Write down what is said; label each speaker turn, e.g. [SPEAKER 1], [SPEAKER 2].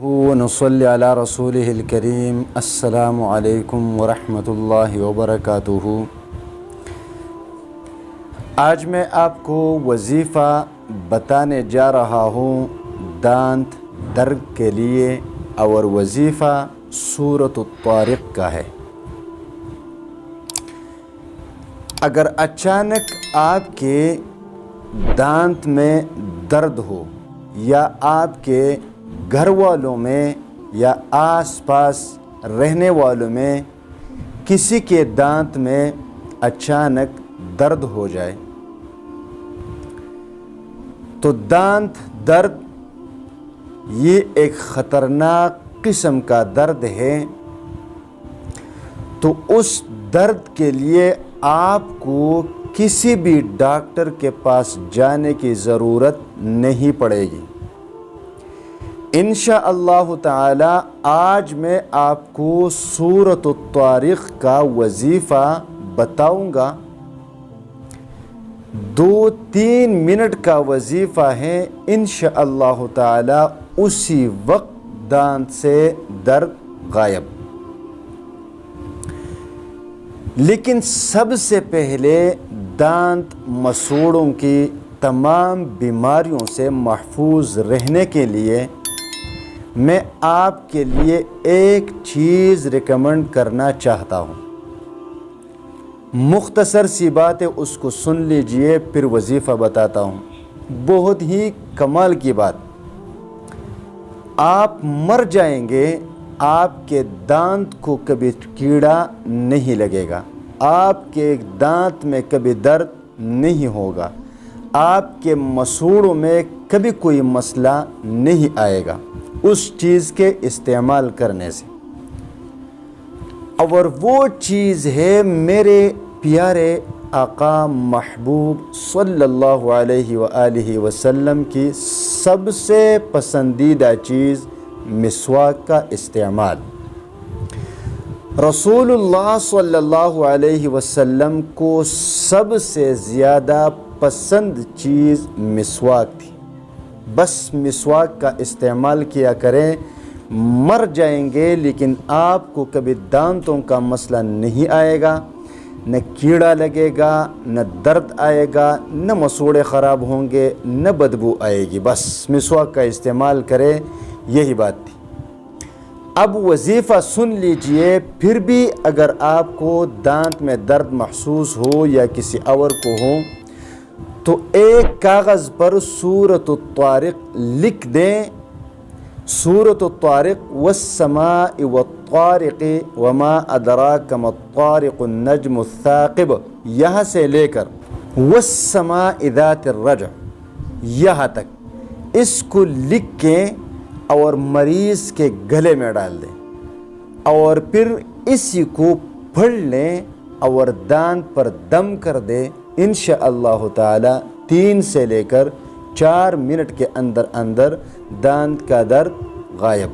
[SPEAKER 1] ونصلي على رسوله الكريم السلام علیکم ورحمۃ اللہ وبرکاتہ۔ آج میں آپ کو وظیفہ بتانے جا رہا ہوں دانت درد کے لیے، اور وظیفہ سورۃ الطارق کا ہے۔ اگر اچانک آپ کے دانت میں درد ہو، یا آپ کے گھر والوں میں یا آس پاس رہنے والوں میں کسی کے دانت میں اچانک درد ہو جائے، تو دانت درد یہ ایک خطرناک قسم کا درد ہے۔ تو اس درد کے لیے آپ کو کسی بھی ڈاکٹر کے پاس جانے کی ضرورت نہیں پڑے گی۔ انشاءاللہ تعالی آج میں آپ کو سورۃ الطارق کا وظیفہ بتاؤں گا۔ 2-3 منٹ کا وظیفہ ہے، انشاءاللہ تعالی اسی وقت دانت سے درد غائب۔ لیکن سب سے پہلے دانت مسوڑوں کی تمام بیماریوں سے محفوظ رہنے کے لیے میں آپ کے لیے ایک چیز ریکمنڈ کرنا چاہتا ہوں۔ مختصر سی بات ہے، اس کو سن لیجئے، پھر وظیفہ بتاتا ہوں۔ بہت ہی کمال کی بات۔ آپ مر جائیں گے، آپ کے دانت کو کبھی کیڑا نہیں لگے گا، آپ کے دانت میں کبھی درد نہیں ہوگا، آپ کے مسوڑوں میں کبھی کوئی مسئلہ نہیں آئے گا اس چیز کے استعمال کرنے سے۔ اور وہ چیز ہے میرے پیارے آقا محبوب صلی اللہ علیہ وآلہ وسلم کی سب سے پسندیدہ چیز، مسواک کا استعمال۔ رسول اللہ صلی اللہ علیہ وسلم کو سب سے زیادہ پسند چیز مسواک تھی۔ بس مسواک کا استعمال کیا کریں، مر جائیں گے لیکن آپ کو کبھی دانتوں کا مسئلہ نہیں آئے گا، نہ کیڑا لگے گا، نہ درد آئے گا، نہ مسوڑے خراب ہوں گے، نہ بدبو آئے گی۔ بس مسواک کا استعمال کریں، یہی بات تھی۔ اب وظیفہ سن لیجئے، پھر بھی اگر آپ کو دانت میں درد محسوس ہو یا کسی اور کو ہو تو ایک کاغذ پر سورۃ الطارق لکھ دیں۔ سورۃ الطارق والسماء والطارق وما ادراک ما الطارق النجم الثاقب، یہاں سے لے کر والسماء ذات الرجع یہاں تک اس کو لکھ کے اور مریض کے گلے میں ڈال دیں، اور پھر اسی کو پڑھ لیں اور دانت پر دم کر دیں۔ انشاءاللہ تعالی 3 سے لے کر 4 منٹ کے اندر اندر دانت کا درد غائب۔